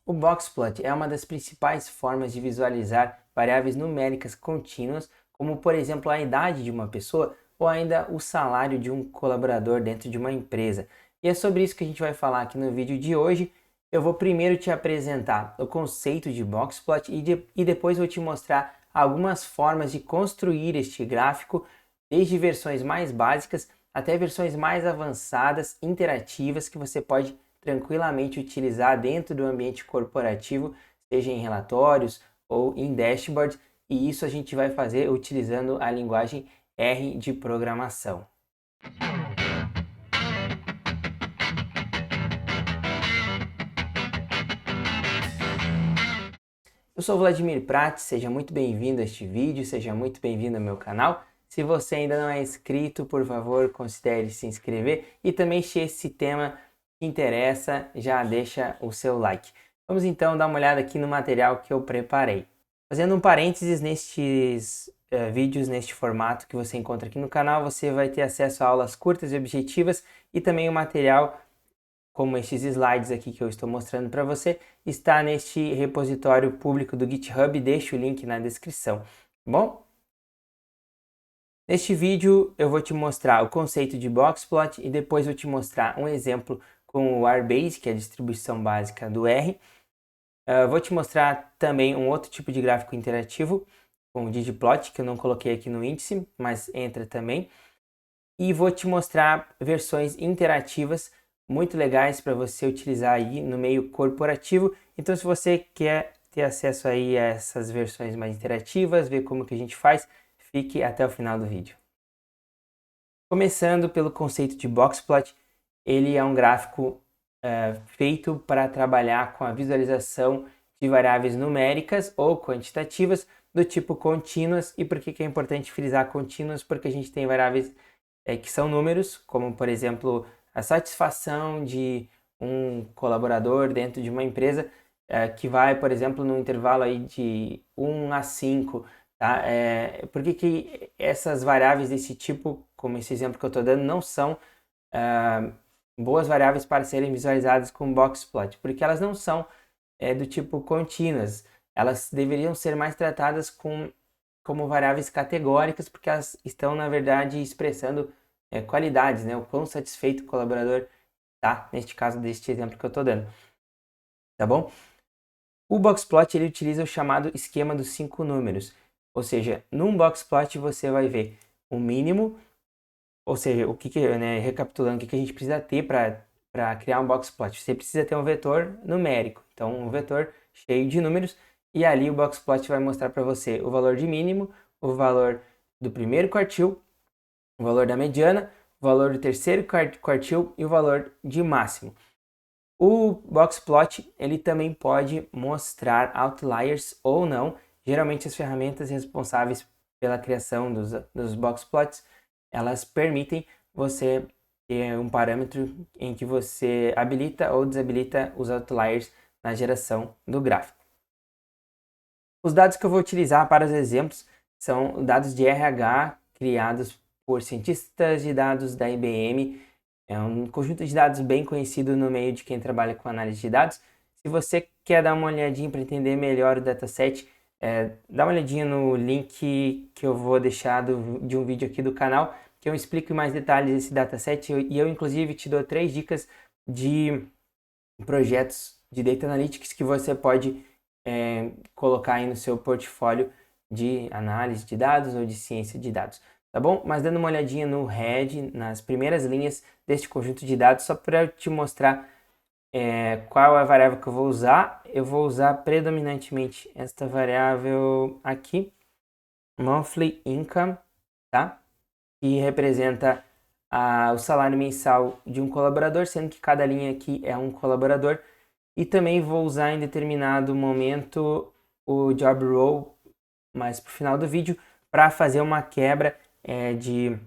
O boxplot é uma das principais formas de visualizar variáveis numéricas contínuas, como por exemplo a idade de uma pessoa ou ainda o salário de um colaborador dentro de uma empresa. E é sobre isso que a gente vai falar aqui no vídeo de hoje. Eu vou primeiro te apresentar o conceito de boxplot e depois vou te mostrar algumas formas de construir este gráfico, desde versões mais básicas até versões mais avançadas, interativas, que você pode tranquilamente utilizar dentro do ambiente corporativo, seja em relatórios ou em dashboard, e isso a gente vai fazer utilizando a linguagem R de programação. Eu sou Vladimir Prates, seja muito bem-vindo a este vídeo, seja muito bem-vindo ao meu canal. Se você ainda não é inscrito, por favor, considere se inscrever e também se esse tema te interessa, já deixa o seu like. Vamos então dar uma olhada aqui no material que eu preparei. Fazendo um parênteses nestes vídeos, neste formato que você encontra aqui no canal, você vai ter acesso a aulas curtas e objetivas e também o material como estes slides aqui que eu estou mostrando para você, está neste repositório público do GitHub, deixo o link na descrição, tá bom? Neste vídeo eu vou te mostrar o conceito de boxplot e depois vou te mostrar um exemplo com o RBase, que é a distribuição básica do R. Vou te mostrar também um outro tipo de gráfico interativo, com o ggplot, que eu não coloquei aqui no índice, mas entra também. E vou te mostrar versões interativas muito legais para você utilizar aí no meio corporativo. Então, se você quer ter acesso aí a essas versões mais interativas, ver como que a gente faz, fique até o final do vídeo. Começando pelo conceito de boxplot, ele é um gráfico feito para trabalhar com a visualização de variáveis numéricas ou quantitativas do tipo contínuas. E por que é importante frisar contínuas? Porque a gente tem variáveis que são números, como por exemplo a satisfação de um colaborador dentro de uma empresa, que vai, por exemplo, no intervalo aí de 1 a 5, tá? Por que essas variáveis desse tipo, como esse exemplo que eu estou dando, não são boas variáveis para serem visualizadas com boxplot? Porque elas não são do tipo contínuas, elas deveriam ser mais tratadas como variáveis categóricas, porque elas estão, na verdade, expressando qualidades, né? O quão satisfeito o colaborador está, neste caso deste exemplo que eu estou dando, tá bom? O boxplot ele utiliza o chamado esquema dos 5 números, ou seja, num boxplot você vai ver o mínimo, ou seja, recapitulando, o que a gente precisa ter para criar um boxplot? Você precisa ter um vetor numérico, então um vetor cheio de números, e ali o boxplot vai mostrar para você o valor de mínimo, o valor do primeiro quartil, o valor da mediana, o valor do terceiro quartil e o valor de máximo. O boxplot ele também pode mostrar outliers ou não. Geralmente as ferramentas responsáveis pela criação dos boxplots, elas permitem você ter um parâmetro em que você habilita ou desabilita os outliers na geração do gráfico. Os dados que eu vou utilizar para os exemplos são dados de RH criados por cientistas de dados da IBM. É um conjunto de dados bem conhecido no meio de quem trabalha com análise de dados. Se você quer dar uma olhadinha para entender melhor o dataset, dá uma olhadinha no link que eu vou deixar de um vídeo aqui do canal, que eu explico em mais detalhes esse dataset e eu inclusive te dou 3 dicas de projetos de Data Analytics que você pode colocar aí no seu portfólio de análise de dados ou de ciência de dados, tá bom? Mas dando uma olhadinha no head, nas primeiras linhas deste conjunto de dados, só para te mostrar qual é a variável que eu vou usar. Eu vou usar predominantemente esta variável aqui, monthly income, tá? Que representa o salário mensal de um colaborador, sendo que cada linha aqui é um colaborador. E também vou usar em determinado momento o job role, mais para o final do vídeo, para fazer uma quebra de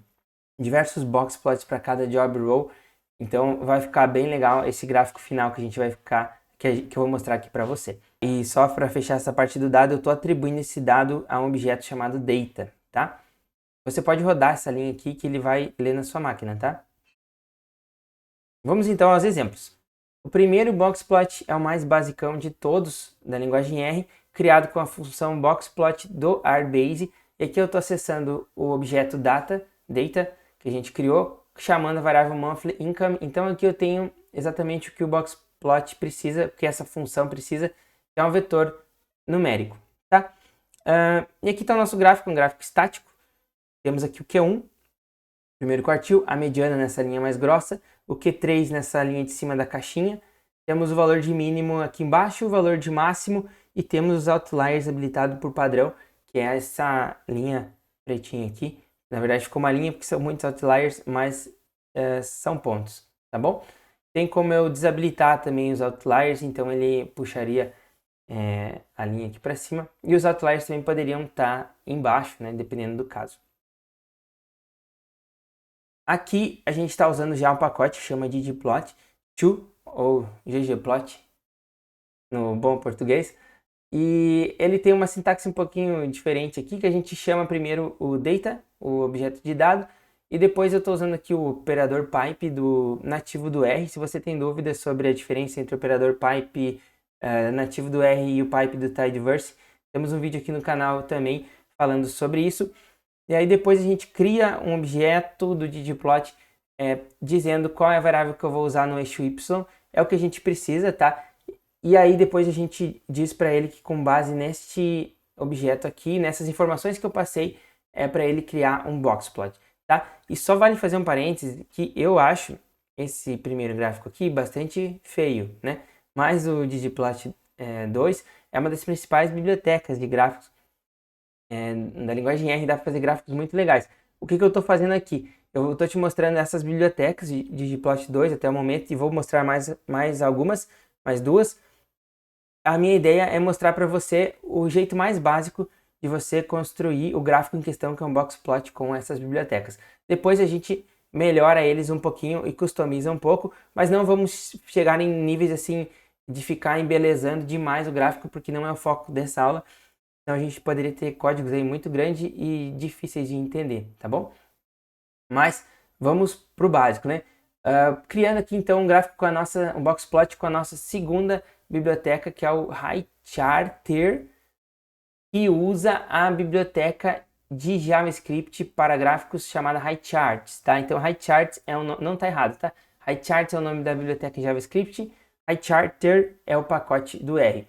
diversos boxplots para cada job role. Então vai ficar bem legal esse gráfico final que a gente vai ficar, que eu vou mostrar aqui para você. E só para fechar essa parte do dado, eu estou atribuindo esse dado a um objeto chamado data, tá? Você pode rodar essa linha aqui que ele vai ler na sua máquina, tá? Vamos então aos exemplos. O primeiro boxplot é o mais basicão de todos da linguagem R, criado com a função boxplot do RBase. E aqui eu estou acessando o objeto data, que a gente criou, chamando a variável monthly income. Então aqui eu tenho exatamente o que o boxplot precisa, o que essa função precisa, que é um vetor numérico, tá? E aqui está o nosso gráfico, um gráfico estático. Temos aqui o Q1, primeiro quartil, a mediana nessa linha mais grossa, o Q3 nessa linha de cima da caixinha. Temos o valor de mínimo aqui embaixo, o valor de máximo e temos os outliers habilitados por padrão, que é essa linha pretinha aqui. Na verdade ficou uma linha porque são muitos outliers, mas são pontos, tá bom? Tem como eu desabilitar também os outliers, então ele puxaria a linha aqui para cima. E os outliers também poderiam estar embaixo, né, dependendo do caso. Aqui a gente está usando já um pacote que chama de ggplot2 ou ggplot no bom português. E ele tem uma sintaxe um pouquinho diferente aqui, que a gente chama primeiro o data, o objeto de dado, e depois eu estou usando aqui o operador pipe nativo do R. Se você tem dúvidas sobre a diferença entre o operador pipe nativo do R e o pipe do Tidyverse, temos um vídeo aqui no canal também falando sobre isso. E aí depois a gente cria um objeto do ggplot dizendo qual é a variável que eu vou usar no eixo Y. É o que a gente precisa, tá? E aí depois a gente diz para ele que com base neste objeto aqui, nessas informações que eu passei, é para ele criar um boxplot, tá? E só vale fazer um parênteses que eu acho esse primeiro gráfico aqui bastante feio, né? Mas o ggplot 2 é uma das principais bibliotecas de gráficos da linguagem R, dá para fazer gráficos muito legais. O que eu estou fazendo aqui? Eu estou te mostrando essas bibliotecas de ggplot 2 até o momento e vou mostrar mais algumas, mais duas. A minha ideia é mostrar para você o jeito mais básico de você construir o gráfico em questão, que é um boxplot com essas bibliotecas. Depois a gente melhora eles um pouquinho e customiza um pouco, mas não vamos chegar em níveis assim de ficar embelezando demais o gráfico, porque não é o foco dessa aula. Então a gente poderia ter códigos aí muito grandes e difíceis de entender, tá bom? Mas vamos para o básico, né? Criando aqui então um gráfico com um boxplot com a nossa segunda biblioteca, que é o HighCharter, que usa a biblioteca de JavaScript para gráficos chamada HighCharts, tá? Então HighCharts não tá errado, tá? HighCharts é o nome da biblioteca JavaScript, HighCharter é o pacote do R.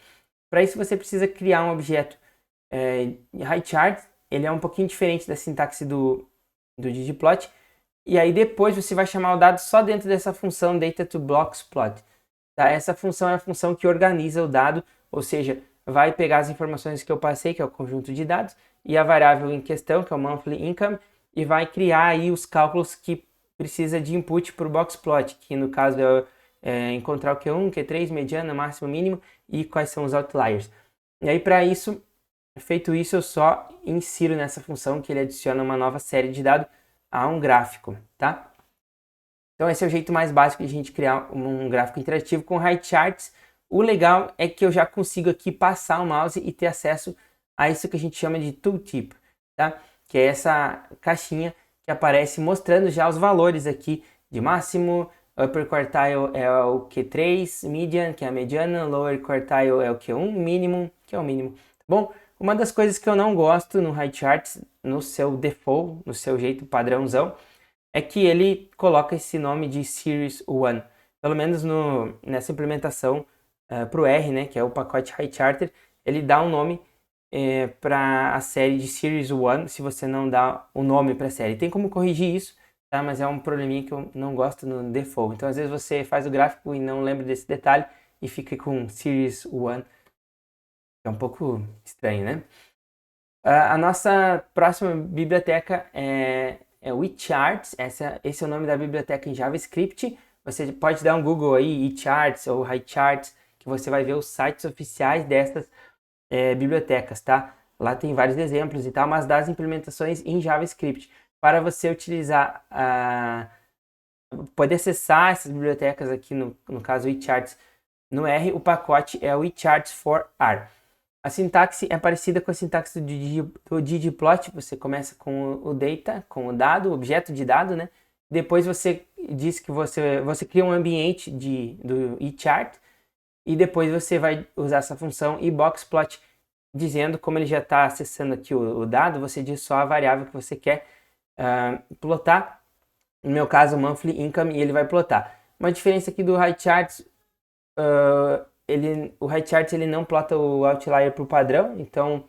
Para isso você precisa criar um objeto HighCharts, ele é um pouquinho diferente da sintaxe do ggplot, e aí depois você vai chamar o dado só dentro dessa função data2boxplot. Tá? Essa função é a função que organiza o dado, ou seja, vai pegar as informações que eu passei, que é o conjunto de dados, e a variável em questão, que é o monthly income, e vai criar aí os cálculos que precisa de input para o boxplot, que no caso é encontrar o Q1, Q3, mediana, máximo, mínimo, e quais são os outliers. E aí para isso, feito isso, eu só insiro nessa função que ele adiciona uma nova série de dados a um gráfico, tá? Então esse é o jeito mais básico de a gente criar um gráfico interativo com HighCharts. O legal é que eu já consigo aqui passar o mouse e ter acesso a isso que a gente chama de tooltip, tá? Que é essa caixinha que aparece mostrando já os valores aqui de máximo, upper quartile é o Q3, median, que é a mediana, lower quartile é o Q1, minimum, que é o mínimo, tá bom? Uma das coisas que eu não gosto no HighCharts, no seu default, no seu jeito padrãozão, é que ele coloca esse nome de Series 1. Pelo menos nessa implementação para o R, né, que é o pacote HighCharter, ele dá um nome para a série de Series 1, se você não dá o nome para a série. Tem como corrigir isso, tá? Mas é um probleminha que eu não gosto no default. Então, às vezes você faz o gráfico e não lembra desse detalhe e fica com Series 1. É um pouco estranho, né? A nossa próxima biblioteca é o eCharts. Esse é o nome da biblioteca em JavaScript. Você pode dar um Google aí, eCharts ou HighCharts, que você vai ver os sites oficiais dessas bibliotecas, tá? Lá tem vários exemplos e tal, mas das implementações em JavaScript. Para você utilizar, poder acessar essas bibliotecas aqui, no caso o eCharts no R, o pacote é o eCharts for R. A sintaxe é parecida com a sintaxe do ggplot. Você começa com o data, com o dado, o objeto de dado, né? Depois você diz que você cria um ambiente do eChart e depois você vai usar essa função eBoxPlot, dizendo como ele já está acessando aqui o dado, você diz só a variável que você quer plotar, no meu caso monthly income, e ele vai plotar. Uma diferença aqui do HighCharts, o HighCharts ele não plota o outlier para o padrão, então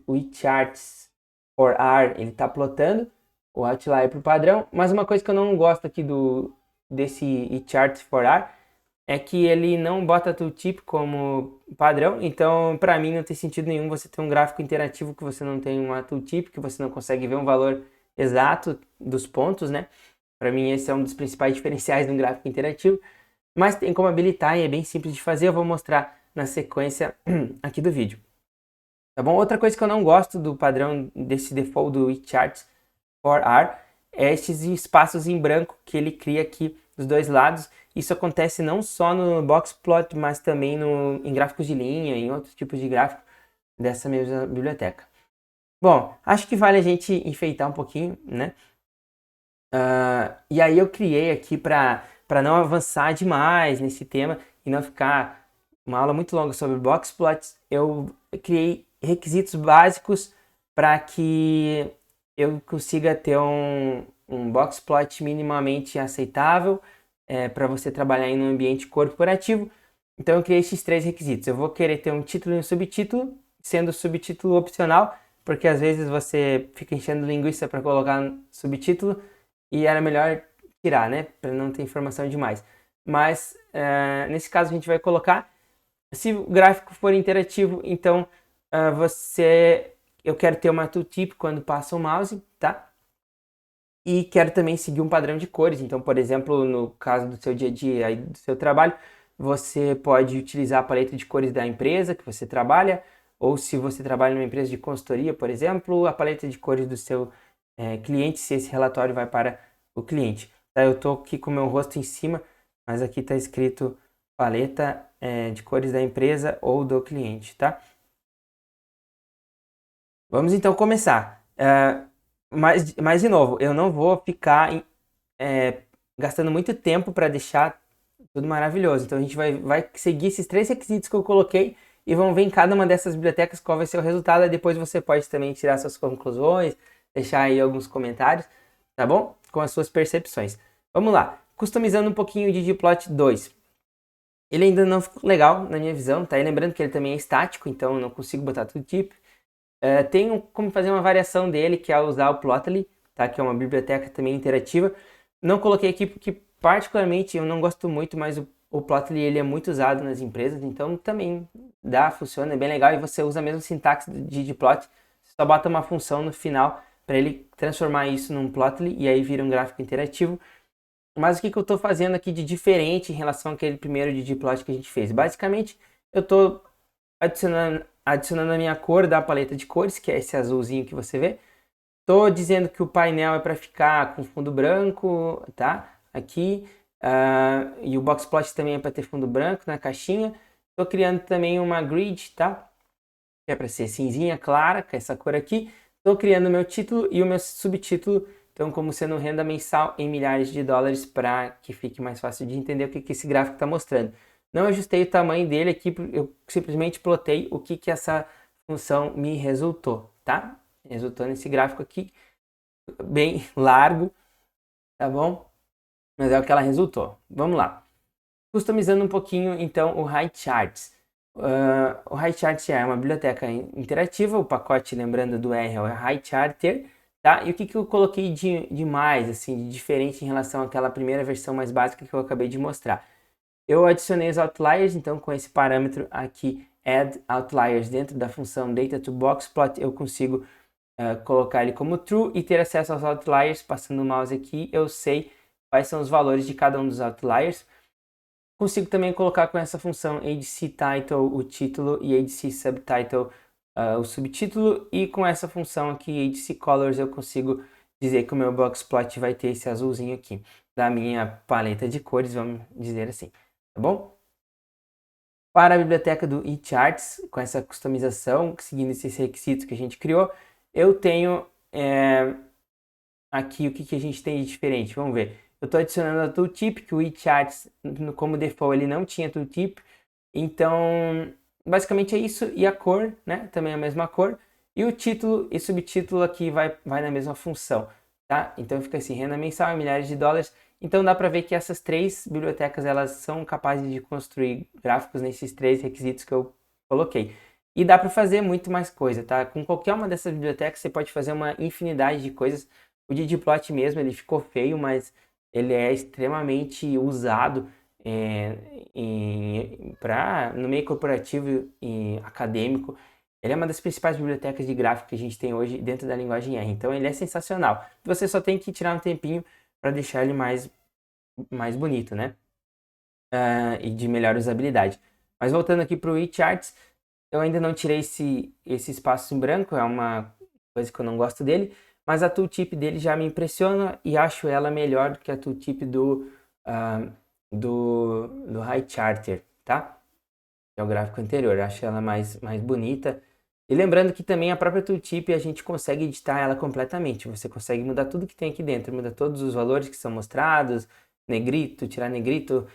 o eCharts for R ele está plotando o outlier para o padrão, mas uma coisa que eu não gosto aqui desse eCharts for R é que ele não bota tooltip como padrão, então para mim não tem sentido nenhum você ter um gráfico interativo que você não tem uma tooltip, que você não consegue ver um valor exato dos pontos, né? Para mim esse é um dos principais diferenciais de um gráfico interativo, mas tem como habilitar e é bem simples de fazer, eu vou mostrar na sequência aqui do vídeo. Tá bom? Outra coisa que eu não gosto do padrão desse default do eCharts for R é esses espaços em branco que ele cria aqui dos dois lados. Isso acontece não só no Boxplot, mas também em gráficos de linha, em outros tipos de gráfico dessa mesma biblioteca. Bom, acho que vale a gente enfeitar um pouquinho, né? E aí eu criei aqui para não avançar demais nesse tema e não ficar uma aula muito longa sobre Boxplots, eu criei requisitos básicos para que eu consiga ter um Boxplot minimamente aceitável para você trabalhar em um ambiente corporativo. Então eu criei esses 3 requisitos. Eu vou querer ter um título e um subtítulo, sendo o subtítulo opcional, porque às vezes você fica enchendo linguiça para colocar subtítulo e era melhor tirar, né, para não ter informação demais. Mas nesse caso a gente vai colocar. Se o gráfico for interativo, então eu quero ter uma tooltip quando passa o mouse, tá? E quero também seguir um padrão de cores. Então, por exemplo, no caso do seu dia a dia e do seu trabalho, você pode utilizar a paleta de cores da empresa que você trabalha, ou se você trabalha numa empresa de consultoria, por exemplo, a paleta de cores do seu cliente, se esse relatório vai para o cliente. Tá? Eu estou aqui com o meu rosto em cima, mas aqui está escrito paleta de cores da empresa ou do cliente, tá? Vamos então começar. Mas de novo, eu não vou ficar gastando muito tempo para deixar tudo maravilhoso. Então a gente vai seguir esses 3 requisitos que eu coloquei e vamos ver em cada uma dessas bibliotecas qual vai ser o resultado. E depois você pode também tirar suas conclusões, deixar aí alguns comentários, tá bom? Com as suas percepções. Vamos lá. Customizando um pouquinho o ggplot 2. Ele ainda não ficou legal na minha visão, tá? E lembrando que ele também é estático, então eu não consigo botar tudo tipo. Tem como fazer uma variação dele, que é usar o Plotly, tá? Que é uma biblioteca também interativa. Não coloquei aqui porque particularmente eu não gosto muito, mas o Plotly ele é muito usado nas empresas, então também funciona, é bem legal e você usa a mesma sintaxe de ggplot, só bota uma função no final para ele transformar isso num Plotly e aí vira um gráfico interativo. Mas o que eu estou fazendo aqui de diferente em relação àquele primeiro ggplot que a gente fez? Basicamente, eu estou adicionando a minha cor da paleta de cores, que é esse azulzinho que você vê. Estou dizendo que o painel é para ficar com fundo branco, tá? Aqui. E o boxplot também é para ter fundo branco na caixinha. Estou criando também uma grid, tá? Que é para ser cinzinha clara, com essa cor aqui. Estou criando o meu título e o meu subtítulo, então como sendo renda mensal em milhares de dólares, para que fique mais fácil de entender o que esse gráfico está mostrando. Não ajustei o tamanho dele aqui, eu simplesmente plotei o que essa função me resultou, tá? Resultou nesse gráfico aqui, bem largo, tá bom? Mas é o que ela resultou. Vamos lá. Customizando um pouquinho, então, o HighCharts. O HighCharts é uma biblioteca interativa, o pacote, lembrando do R, é o HighCharter, tá? E o que eu coloquei de mais, assim, de diferente em relação àquela primeira versão mais básica que eu acabei de mostrar? Eu adicionei os outliers, então com esse parâmetro aqui, add outliers, dentro da função data2boxplot, eu consigo colocar ele como true e ter acesso aos outliers. Passando o mouse aqui, eu sei quais são os valores de cada um dos outliers. Consigo também colocar com essa função ADCTitle o título e ADCSubtitle o subtítulo, e com essa função aqui ADCColors eu consigo dizer que o meu boxplot vai ter esse azulzinho aqui da minha paleta de cores, vamos dizer assim, tá bom? Para a biblioteca do eCharts, com essa customização, seguindo esses requisitos que a gente criou, eu tenho aqui o que a gente tem de diferente. Vamos ver. Eu estou adicionando a tooltip, que o eCharts, como default, ele não tinha tooltip. Então, basicamente é isso. E a cor, né? Também é a mesma cor. E o título e subtítulo aqui vai na mesma função, tá? Então fica assim, renda mensal em milhares de dólares. Então dá para ver que essas três bibliotecas, elas são capazes de construir gráficos nesses três requisitos que eu coloquei. E dá para fazer muito mais coisa, tá? Com qualquer uma dessas bibliotecas você pode fazer uma infinidade de coisas. O ggplot mesmo, ele ficou feio, mas ele é extremamente usado no meio corporativo e acadêmico. Ele é uma das principais bibliotecas de gráfico que a gente tem hoje dentro da linguagem R. Então ele é sensacional. Você só tem que tirar um tempinho para deixar ele mais bonito, né? E de melhor usabilidade. Mas voltando aqui para o eCharts, eu ainda não tirei esse espaço em branco, é uma coisa que eu não gosto dele, mas a tooltip dele já me impressiona e acho ela melhor do que a tooltip do HighCharter, tá? Que é o gráfico anterior, eu acho ela mais bonita. E lembrando que também a própria tooltip a gente consegue editar ela completamente. Você consegue mudar tudo que tem aqui dentro, muda todos os valores que são mostrados, negrito, tirar negrito,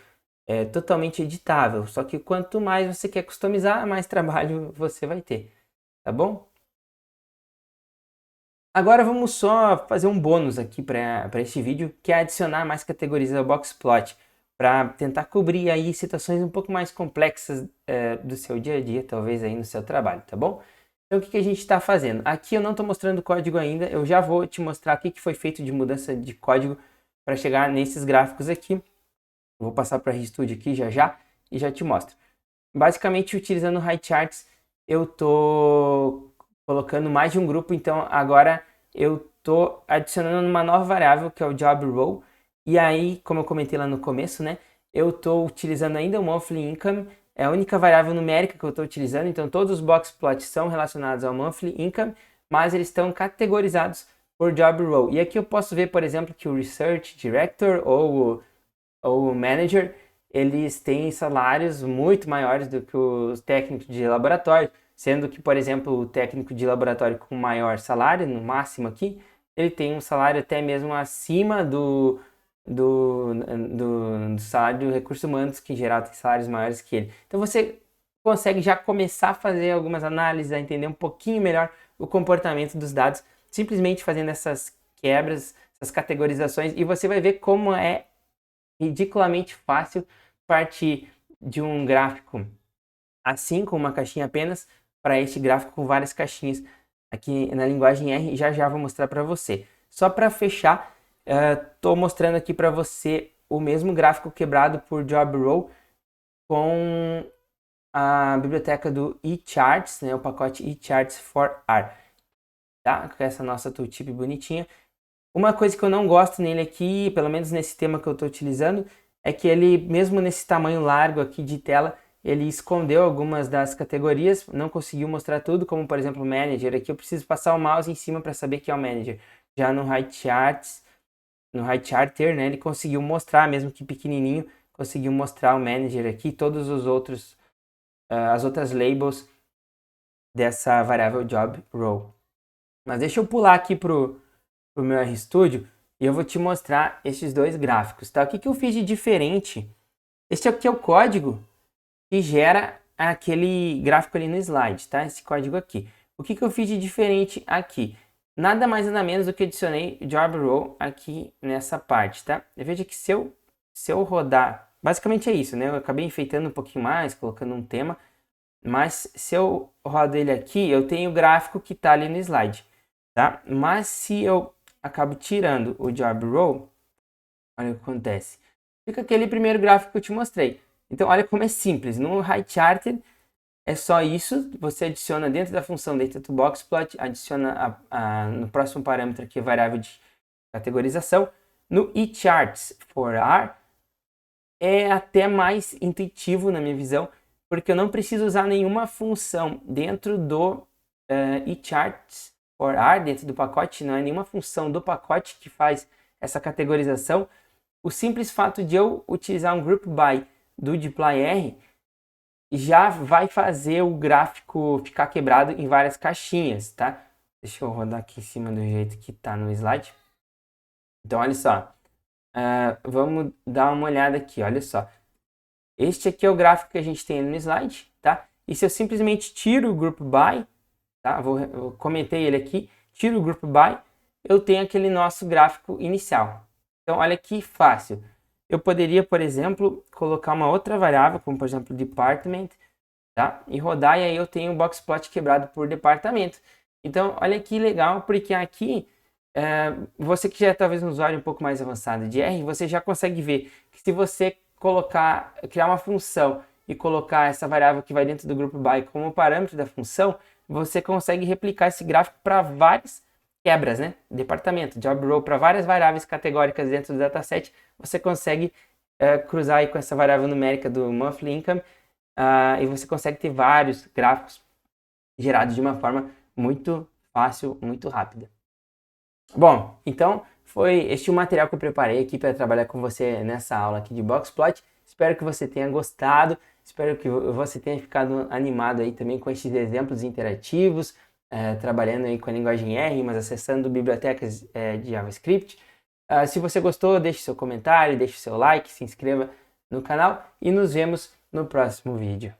é totalmente editável. Só que quanto mais você quer customizar, mais trabalho você vai ter, tá bom? Agora vamos só fazer um bônus aqui para este vídeo, que é adicionar mais categorias ao Boxplot, para tentar cobrir aí situações um pouco mais complexas do seu dia a dia, talvez aí no seu trabalho, tá bom? Então o que a gente está fazendo? Aqui eu não estou mostrando o código ainda, eu já vou te mostrar o que foi feito de mudança de código para chegar nesses gráficos aqui. Eu vou passar para a RStudio aqui já e já te mostro. Basicamente, utilizando o HighCharts, eu estou colocando mais de um grupo, então agora eu estou adicionando uma nova variável, que é o Job Row, e aí, como eu comentei lá no começo, né, eu estou utilizando ainda o Monthly Income, é a única variável numérica que eu estou utilizando, então todos os boxplots são relacionados ao Monthly Income, mas eles estão categorizados por Job Row. E aqui eu posso ver, por exemplo, que o Research Director ou o Manager, eles têm salários muito maiores do que os técnicos de laboratório, sendo que, por exemplo, o técnico de laboratório com maior salário, no máximo aqui, ele tem um salário até mesmo acima do salário do recursos humanos, que em geral tem salários maiores que ele. Então você consegue já começar a fazer algumas análises, a entender um pouquinho melhor o comportamento dos dados, simplesmente fazendo essas quebras, essas categorizações, e você vai ver como é ridiculamente fácil partir de um gráfico assim, com uma caixinha apenas, para este gráfico com várias caixinhas aqui na linguagem R. Já vou mostrar para você. Só para fechar, estou mostrando aqui para você o mesmo gráfico quebrado por Job Row com a biblioteca do eCharts, né, o pacote eCharts for R, tá? Com essa nossa tooltip bonitinha. Uma coisa que eu não gosto nele aqui, pelo menos nesse tema que eu estou utilizando, é que ele, mesmo nesse tamanho largo aqui de tela, ele escondeu algumas das categorias, não conseguiu mostrar tudo, como por exemplo o Manager. Aqui eu preciso passar o mouse em cima para saber que é o Manager. Já no HighCharter, né, ele conseguiu mostrar, mesmo que pequenininho, conseguiu mostrar o Manager aqui, todos os outros, as outras labels dessa variável Job Row. Mas deixa eu pular aqui pro meu RStudio e eu vou te mostrar esses dois gráficos, tá? O que eu fiz de diferente? Este aqui é o código que gera aquele gráfico ali no slide, tá? Esse código aqui. O que eu fiz de diferente aqui? Nada mais nada menos do que adicionei Job Row aqui nessa parte, tá? Veja que se eu rodar, basicamente é isso, né? Eu acabei enfeitando um pouquinho mais, colocando um tema, mas se eu rodo ele aqui, eu tenho o gráfico que está ali no slide, tá? Mas se eu acabo tirando o Job Row, olha o que acontece. Fica aquele primeiro gráfico que eu te mostrei. Então, olha como é simples. No HighCharter é só isso. Você adiciona dentro da função DataToBoxPlot, adiciona no próximo parâmetro aqui a variável de categorização. No eCharts for R é até mais intuitivo na minha visão, porque eu não preciso usar nenhuma função dentro do eCharts for R, dentro do pacote, não é nenhuma função do pacote que faz essa categorização. O simples fato de eu utilizar um group by do dplyr já vai fazer o gráfico ficar quebrado em várias caixinhas, tá? Deixa eu rodar aqui em cima do jeito que está no slide. Então, olha só, vamos dar uma olhada aqui, olha só. Este aqui é o gráfico que a gente tem no slide, tá? E se eu simplesmente tiro o Group By, tá? Eu comentei ele aqui, tiro o Group By, eu tenho aquele nosso gráfico inicial. Então, olha que fácil. Eu poderia, por exemplo, colocar uma outra variável, como por exemplo, Department, tá? E rodar, e aí eu tenho o Boxplot quebrado por departamento. Então, olha que legal, porque aqui, você que já é talvez um usuário um pouco mais avançado de R, você já consegue ver que se você criar uma função e colocar essa variável que vai dentro do group by como parâmetro da função, você consegue replicar esse gráfico para várias quebras, né? Departamento, job role, para várias variáveis categóricas dentro do dataset, você consegue cruzar aí com essa variável numérica do monthly income e você consegue ter vários gráficos gerados de uma forma muito fácil, muito rápida. Bom, então foi este o material que eu preparei aqui para trabalhar com você nessa aula aqui de Boxplot. Espero que você tenha gostado, espero que você tenha ficado animado aí também com estes exemplos interativos, trabalhando aí com a linguagem R, mas acessando bibliotecas de JavaScript. Se você gostou, deixe seu comentário, deixe seu like, se inscreva no canal e nos vemos no próximo vídeo.